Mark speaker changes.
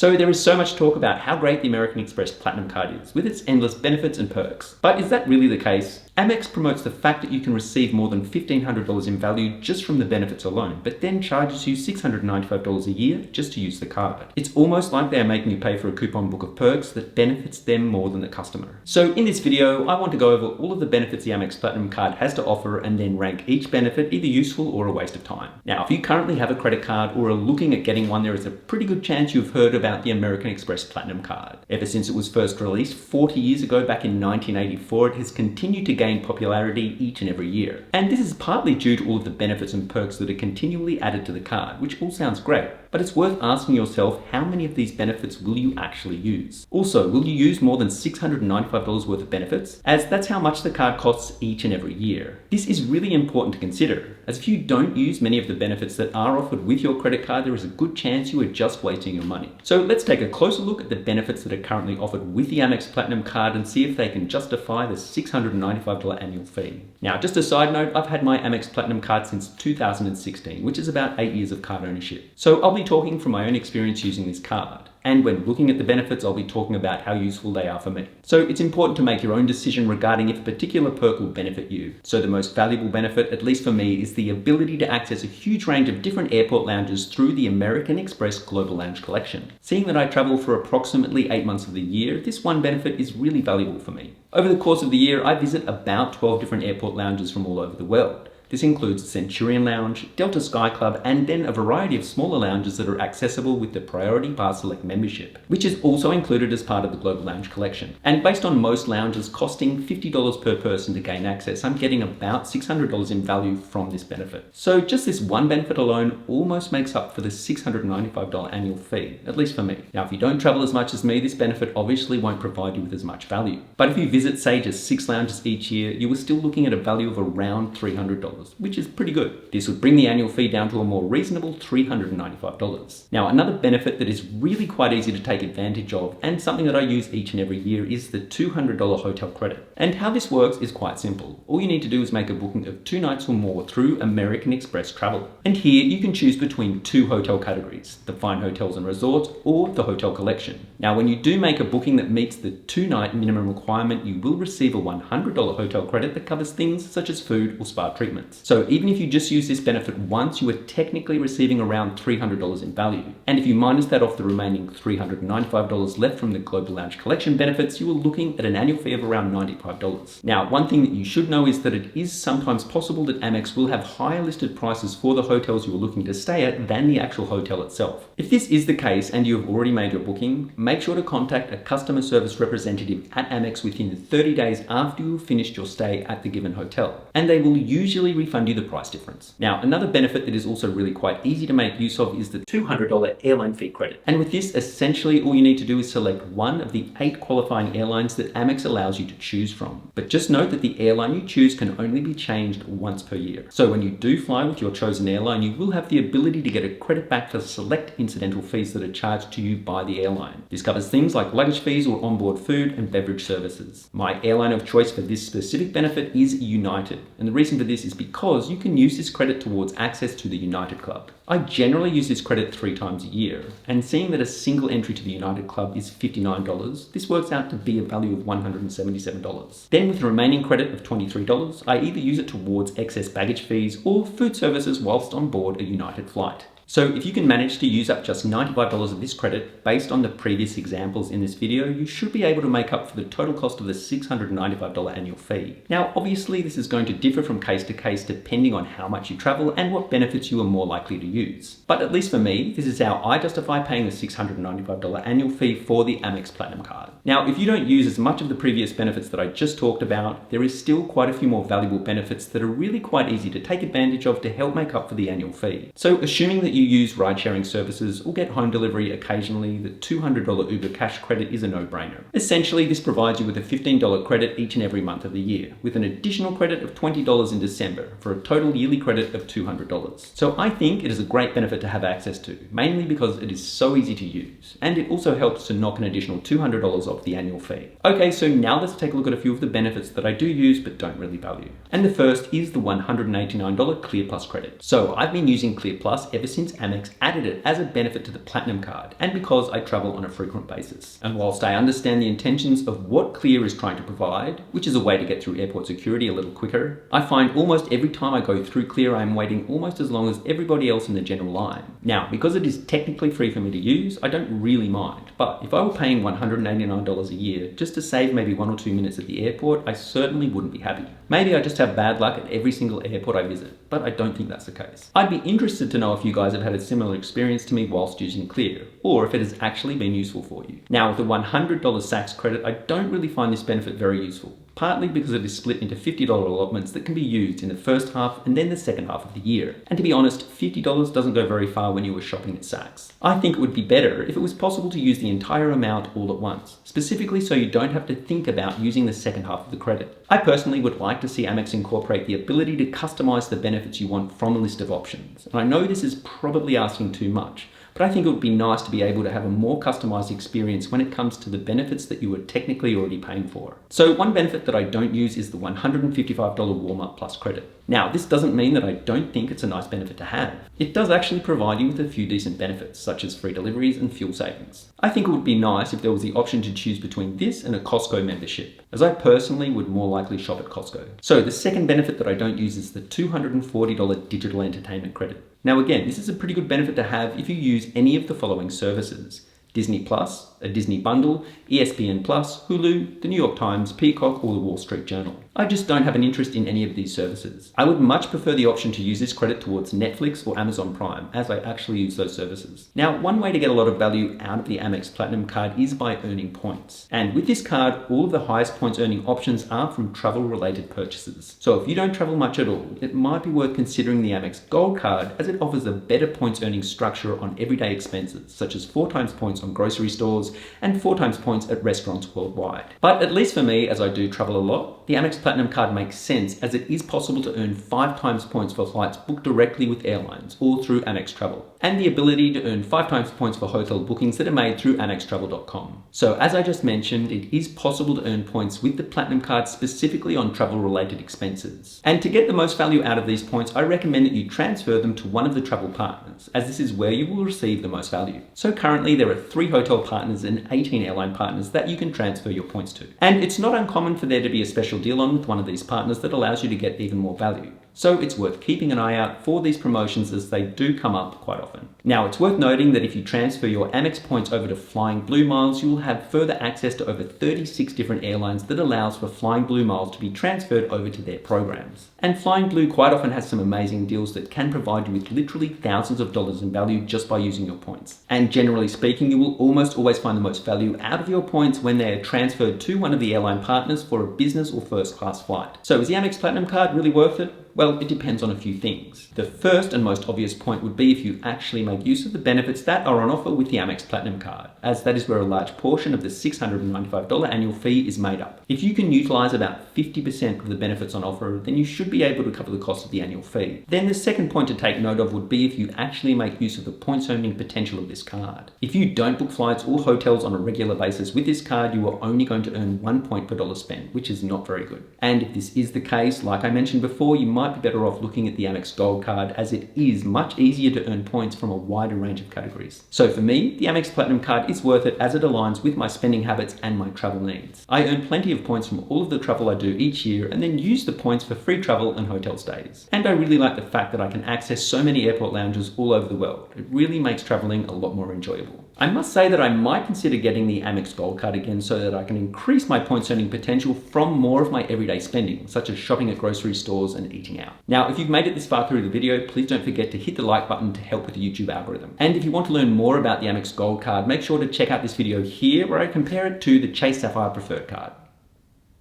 Speaker 1: So there is so much talk about how great the American Express Platinum card is, with its endless benefits and perks. But is that really the case? Amex promotes the fact that you can receive more than $1,500 in value just from the benefits alone, but then charges you $695 a year just to use the card. It's almost like they are making you pay for a coupon book of perks that benefits them more than the customer. So in this video, I want to go over all of the benefits the Amex Platinum card has to offer and then rank each benefit either useful or a waste of time. Now, if you currently have a credit card or are looking at getting one, there is a pretty good chance you've heard about the American Express Platinum card. Ever since it was first released 40 years ago back in 1984, it has continued to gain popularity each and every year. And this is partly due to all of the benefits and perks that are continually added to the card, which all sounds great. But it's worth asking yourself, how many of these benefits will you actually use? Also, will you use more than $695 worth of benefits? As that's how much the card costs each and every year. This is really important to consider, as if you don't use many of the benefits that are offered with your credit card, there is a good chance you are just wasting your money. So let's take a closer look at the benefits that are currently offered with the Amex Platinum card and see if they can justify the $695 annual fee. Now, just a side note, I've had my Amex Platinum card since 2016, which is about 8 years of card ownership. So I'll be talking from my own experience using this card. And when looking at the benefits, I'll be talking about how useful they are for me. So it's important to make your own decision regarding if a particular perk will benefit you. So the most valuable benefit, at least for me, is the ability to access a huge range of different airport lounges through the American Express Global Lounge Collection. Seeing that I travel for approximately 8 months of the year, this one benefit is really valuable for me. Over the course of the year, I visit about 12 different airport lounges from all over the world. This includes Centurion Lounge, Delta Sky Club, and then a variety of smaller lounges that are accessible with the Priority Pass Select membership, which is also included as part of the Global Lounge Collection. And based on most lounges costing $50 per person to gain access, I'm getting about $600 in value from this benefit. So just this one benefit alone almost makes up for the $695 annual fee, at least for me. Now, if you don't travel as much as me, this benefit obviously won't provide you with as much value. But if you visit, say, just 6 lounges each year, you are still looking at a value of around $300. Which is pretty good. This would bring the annual fee down to a more reasonable $395. Now, another benefit that is really quite easy to take advantage of, and something that I use each and every year, is the $200 hotel credit. And how this works is quite simple. All you need to do is make a booking of 2 nights or more through American Express Travel. And here you can choose between 2 hotel categories, the Fine Hotels and Resorts or the Hotel Collection. Now, when you do make a booking that meets the 2-night minimum requirement, you will receive a $100 hotel credit that covers things such as food or spa treatments. So even if you just use this benefit once, you are technically receiving around $300 in value. And if you minus that off the remaining $395 left from the Global Lounge Collection benefits, you are looking at an annual fee of around $95. Now, one thing that you should know is that it is sometimes possible that Amex will have higher listed prices for the hotels you are looking to stay at than the actual hotel itself. If this is the case and you have already made your booking, make sure to contact a customer service representative at Amex within 30 days after you've finished your stay at the given hotel, and they will usually refund you the price difference. Now, another benefit that is also really quite easy to make use of is the $200 airline fee credit. And with this, essentially all you need to do is select one of the 8 qualifying airlines that Amex allows you to choose from. But just note that the airline you choose can only be changed once per year. So when you do fly with your chosen airline, you will have the ability to get a credit back for select incidental fees that are charged to you by the airline. This covers things like luggage fees or onboard food and beverage services. My airline of choice for this specific benefit is United. And the reason for this is because you can use this credit towards access to the United Club. I generally use this credit 3 times a year, and seeing that a single entry to the United Club is $59, this works out to be a value of $177. Then with the remaining credit of $23, I either use it towards excess baggage fees or food services whilst on board a United flight. So if you can manage to use up just $95 of this credit, based on the previous examples in this video, you should be able to make up for the total cost of the $695 annual fee. Now, obviously this is going to differ from case to case depending on how much you travel and what benefits you are more likely to use. But at least for me, this is how I justify paying the $695 annual fee for the Amex Platinum card. Now, if you don't use as much of the previous benefits that I just talked about, there is still quite a few more valuable benefits that are really quite easy to take advantage of to help make up for the annual fee. So assuming that you use ride-sharing services or get home delivery occasionally, the $200 Uber Cash credit is a no-brainer. Essentially, this provides you with a $15 credit each and every month of the year, with an additional credit of $20 in December, for a total yearly credit of $200. So I think it is a great benefit to have access to, mainly because it is so easy to use, and it also helps to knock an additional $200 off the annual fee. Okay, so now let's take a look at a few of the benefits that I do use but don't really value. And the first is the $189 Clear Plus credit. So I've been using Clear Plus ever since since Amex added it as a benefit to the Platinum card, and because I travel on a frequent basis. And whilst I understand the intentions of what Clear is trying to provide, which is a way to get through airport security a little quicker, I find almost every time I go through Clear, I am waiting almost as long as everybody else in the general line. Now, because it is technically free for me to use, I don't really mind. But if I were paying $189 a year just to save maybe 1 or 2 minutes at the airport, I certainly wouldn't be happy. Maybe I just have bad luck at every single airport I visit, but I don't think that's the case. I'd be interested to know if you guys have had a similar experience to me whilst using Clear, or if it has actually been useful for you. Now, with the $100 Saks credit, I don't really find this benefit very useful. Partly because it is split into $50 allotments that can be used in the first half and then the second half of the year. And to be honest, $50 doesn't go very far when you were shopping at Saks. I think it would be better if it was possible to use the entire amount all at once, specifically so you don't have to think about using the second half of the credit. I personally would like to see Amex incorporate the ability to customize the benefits you want from a list of options. And I know this is probably asking too much, but I think it would be nice to be able to have a more customized experience when it comes to the benefits that you are technically already paying for. So one benefit that I don't use is the $155 Walmart Plus credit. Now, this doesn't mean that I don't think it's a nice benefit to have. It does actually provide you with a few decent benefits, such as free deliveries and fuel savings. I think it would be nice if there was the option to choose between this and a Costco membership, as I personally would more likely shop at Costco. So the second benefit that I don't use is the $240 digital entertainment credit. Now again, this is a pretty good benefit to have if you use any of the following services: Disney Plus, a Disney bundle, ESPN Plus, Hulu, the New York Times, Peacock, or the Wall Street Journal. I just don't have an interest in any of these services. I would much prefer the option to use this credit towards Netflix or Amazon Prime, as I actually use those services. Now, one way to get a lot of value out of the Amex Platinum card is by earning points. And with this card, all of the highest points earning options are from travel-related purchases. So if you don't travel much at all, it might be worth considering the Amex Gold card, as it offers a better points earning structure on everyday expenses, such as 4 times points on grocery stores and 4 times points at restaurants worldwide. But at least for me, as I do travel a lot, the Amex Platinum card makes sense, as it is possible to earn 5 times points for flights booked directly with airlines or through Amex Travel, and the ability to earn 5 times points for hotel bookings that are made through AmexTravel.com. So as I just mentioned, it is possible to earn points with the Platinum card specifically on travel-related expenses. And to get the most value out of these points, I recommend that you transfer them to one of the travel partners, as this is where you will receive the most value. So currently there are 3 hotel partners and 18 airline partners that you can transfer your points to. And it's not uncommon for there to be a special deal on with one of these partners that allows you to get even more value. So it's worth keeping an eye out for these promotions, as they do come up quite often. Now, it's worth noting that if you transfer your Amex points over to Flying Blue Miles, you will have further access to over 36 different airlines that allows for Flying Blue Miles to be transferred over to their programs. And Flying Blue quite often has some amazing deals that can provide you with literally thousands of dollars in value just by using your points. And generally speaking, you will almost always find the most value out of your points when they are transferred to one of the airline partners for a business or first class flight. So is the Amex Platinum card really worth it? Well, it depends on a few things. The first and most obvious point would be if you actually make use of the benefits that are on offer with the Amex Platinum card, as that is where a large portion of the $695 annual fee is made up. If you can utilize about 50% of the benefits on offer, then you should be able to cover the cost of the annual fee. Then the second point to take note of would be if you actually make use of the points earning potential of this card. If you don't book flights or hotels on a regular basis with this card, you are only going to earn 1 point per dollar spent, which is not very good. And if this is the case, like I mentioned before, you might be better off looking at the Amex Gold card, as it is much easier to earn points from a wider range of categories. So for me, the Amex Platinum card is worth it, as it aligns with my spending habits and my travel needs. I earn plenty of points from all of the travel I do each year, and then use the points for free travel and hotel stays. And I really like the fact that I can access so many airport lounges all over the world. It really makes traveling a lot more enjoyable. I must say that I might consider getting the Amex Gold card again, so that I can increase my points earning potential from more of my everyday spending, such as shopping at grocery stores and eating out. Now, if you've made it this far through the video, please don't forget to hit the like button to help with the YouTube algorithm. And if you want to learn more about the Amex Gold card, make sure to check out this video here, where I compare it to the Chase Sapphire Preferred card.